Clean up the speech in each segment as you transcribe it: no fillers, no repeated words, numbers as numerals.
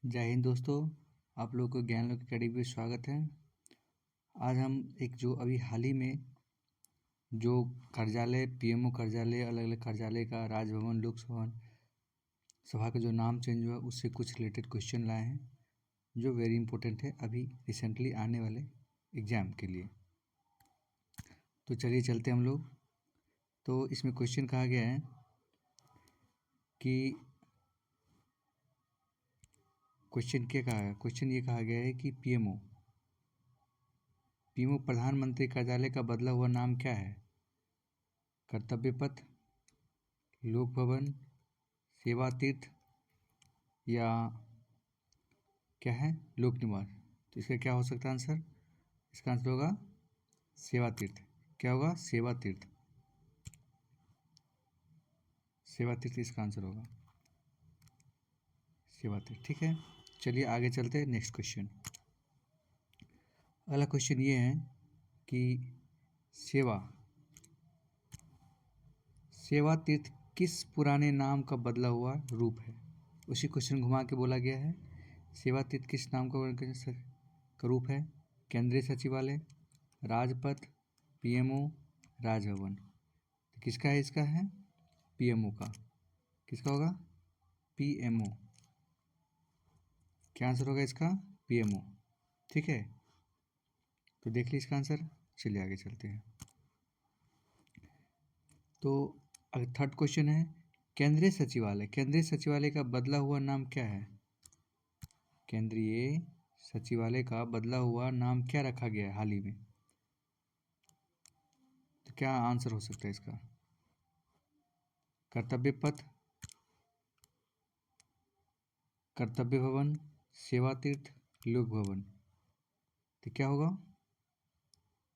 जय हिंद दोस्तों। आप लोगों को ज्ञान लोक अकेडमी में स्वागत है। आज हम एक जो अभी हाल ही में जो कार्यालय पीएमओ कार्यालय अलग अलग कार्यालय का राजभवन लोकभवन सभा का जो नाम चेंज हुआ उससे कुछ रिलेटेड क्वेश्चन लाए हैं जो वेरी इंपॉर्टेंट है अभी रिसेंटली आने वाले एग्ज़ाम के लिए। तो चलिए चलते हम लोग। तो इसमें क्वेश्चन कहा गया है कि क्वेश्चन क्या कहा है, क्वेश्चन ये कहा गया है कि पीएमओ प्रधानमंत्री कार्यालय का बदला हुआ नाम क्या है? कर्तव्य पथ, लोक भवन, सेवा तीर्थ या क्या है लोक निवास। तो इसका क्या हो सकता है आंसर? इसका आंसर होगा सेवा तीर्थ। क्या होगा? सेवा तीर्थ। सेवा तीर्थ इसका आंसर होगा, सेवा तीर्थ। ठीक है, चलिए आगे चलते हैं। नेक्स्ट क्वेश्चन, अगला क्वेश्चन ये है कि सेवा तीर्थ किस पुराने नाम का बदला हुआ रूप है? उसी क्वेश्चन घुमा के बोला गया है सेवा तीर्थ किस नाम का रूप है? केंद्रीय सचिवालय, राजपथ, पीएमओ, राजभवन। तो किसका है? इसका है पीएमओ का। किसका होगा? पीएमओ। क्या आंसर होगा इसका? पीएमओ। ठीक है, तो देख लीजिए इसका आंसर। चलिए आगे चलते हैं। तो थर्ड क्वेश्चन है केंद्रीय सचिवालय का बदला हुआ नाम क्या है? केंद्रीय सचिवालय का बदला हुआ नाम क्या रखा गया है हाल ही में? तो क्या आंसर हो सकता है इसका? कर्तव्य पथ, कर्तव्य भवन, सेवा तीर्थ, लोक भवन। तो क्या होगा?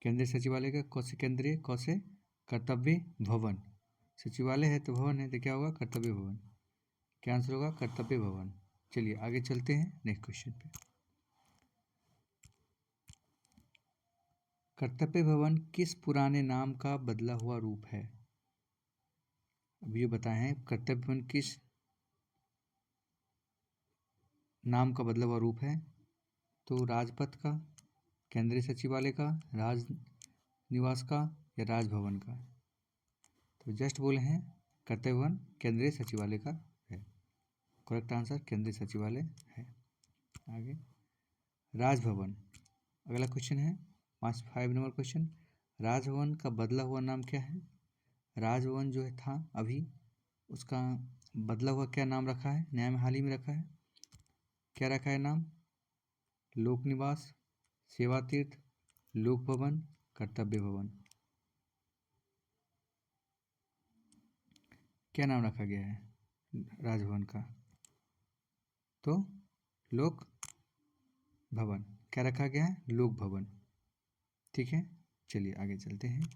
केंद्रीय सचिवालय का कौन से केंद्रीय, कौन से कर्तव्य भवन। सचिवालय है तो भवन है, तो क्या होगा? कर्तव्य भवन। क्या आंसर होगा? कर्तव्य भवन। चलिए आगे चलते हैं नेक्स्ट क्वेश्चन पे। कर्तव्य भवन किस पुराने नाम का बदला हुआ रूप है? अब ये बताए हैं कर्तव्य भवन किस नाम का बदला हुआ रूप है। तो राजपथ का, केंद्रीय सचिवालय का, राज निवास का या राजभवन का। तो जस्ट बोले हैं कर्तव्य भवन केंद्रीय सचिवालय का है। करेक्ट आंसर केंद्रीय सचिवालय है। आगे राजभवन, अगला क्वेश्चन है 5 नंबर क्वेश्चन। राजभवन का बदला हुआ नाम क्या है? राजभवन जो है था अभी, उसका बदला हुआ क्या नाम रखा है? नया में हाल ही में रखा है। क्या रखा है नाम? लोक निवास, सेवा तीर्थ, लोक भवन, कर्तव्य भवन। क्या नाम रखा गया है राजभवन का? तो लोक भवन। क्या रखा गया है? लोक भवन। ठीक है, चलिए आगे चलते हैं।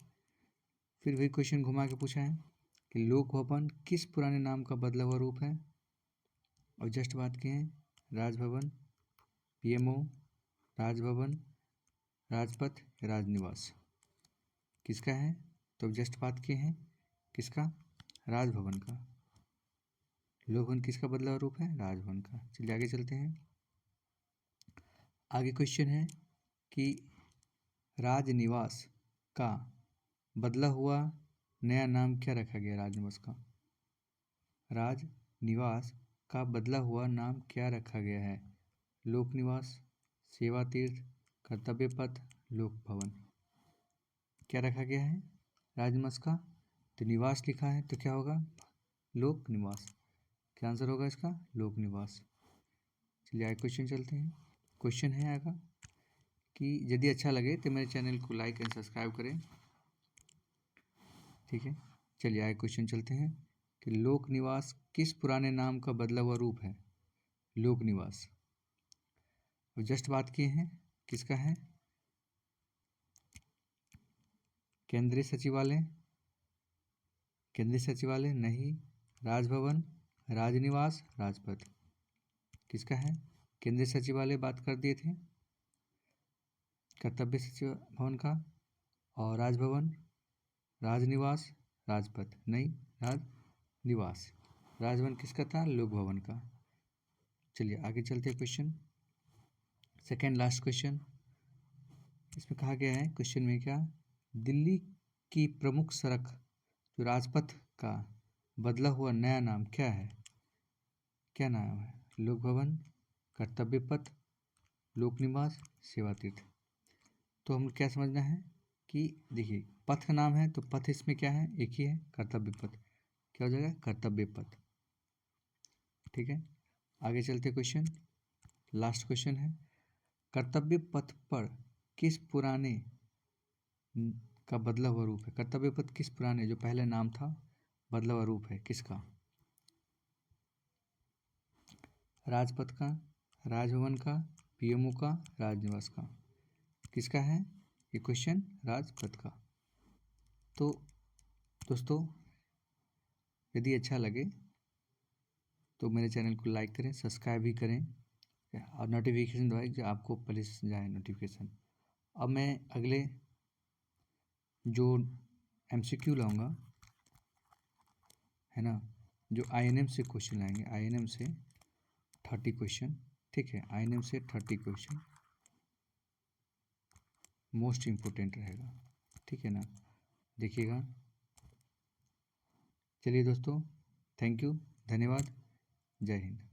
फिर भी क्वेश्चन घुमा के पूछा है कि लोक भवन किस पुराने नाम का बदला हुआ रूप है? और जस्ट बात की है राजभवन, पीएमओ, राजभवन, राजपथ, राजनिवास। किसका है? तो जस्ट बात किए हैं किसका? राजभवन का। लोक भवन किसका बदला हुआ रूप है? राजभवन का। चलिए आगे चलते हैं। आगे क्वेश्चन है कि राजनिवास का बदला हुआ नया नाम क्या रखा गया? राजनिवास का, राजनिवास का बदला हुआ नाम क्या रखा गया है? लोक निवास, सेवा तीर्थ, कर्तव्य पथ, लोक भवन। क्या रखा गया है राजनिवास का? तो निवास लिखा है तो क्या होगा? लोक निवास। क्या आंसर होगा इसका? लोक निवास। चलिए आगे क्वेश्चन चलते हैं। क्वेश्चन है आगे कि यदि अच्छा लगे तो मेरे चैनल को लाइक एंड सब्सक्राइब करें। ठीक है, चलिए आगे क्वेश्चन चलते हैं कि लोक निवास किस पुराने नाम का बदला हुआ रूप है? लोक निवास। अब जस्ट बात किए हैं किसका है? केंद्रीय सचिवालय, केंद्रीय सचिवालय नहीं, राजभवन, राजनिवास, राजपथ। किसका है? केंद्रीय सचिवालय बात कर दिए थे, कर्तव्य सचिव भवन का, और राजभवन, राजनिवास, राजपथ नहीं, राजनिवास। राजभवन किसका था? लोक भवन का। चलिए आगे चलते हैं क्वेश्चन, सेकेंड लास्ट क्वेश्चन। इसमें कहा गया है क्वेश्चन में क्या, दिल्ली की प्रमुख सड़क जो राजपथ का बदला हुआ नया नाम क्या है? क्या नाम है? लोक भवन, कर्तव्य पथ, लोक निवास, सेवा तीर्थ। तो हम क्या समझना है कि देखिए पथ का नाम है तो पथ इसमें क्या है, एक ही है, कर्तव्य पथ। क्या हो जाएगा? कर्तव्य पथ। ठीक है, आगे चलते क्वेश्चन, लास्ट क्वेश्चन है, कर्तव्य पथ पर किस पुराने का बदला हुआ रूप है? कर्तव्य पथ किस पुराने जो पहले नाम था बदला हुआ रूप है किसका? राजपथ का, राजभवन का, पीएमओ का, राजनिवास का। किसका है ये क्वेश्चन? राजपथ का। तो दोस्तों यदि अच्छा लगे तो मेरे चैनल को लाइक करें, सब्सक्राइब भी करें और नोटिफिकेशन दबाएं जो आपको पहले से जाए नोटिफिकेशन। अब मैं अगले जो एमसीक्यू लाऊंगा है ना, जो आईएनएम से क्वेश्चन लाएंगे, आईएनएम से 30 क्वेश्चन। ठीक है, आईएनएम से 30 क्वेश्चन मोस्ट इम्पोर्टेंट रहेगा। ठीक है ना, देखिएगा। चलिए दोस्तों, थैंक यू, धन्यवाद, जय हिंद।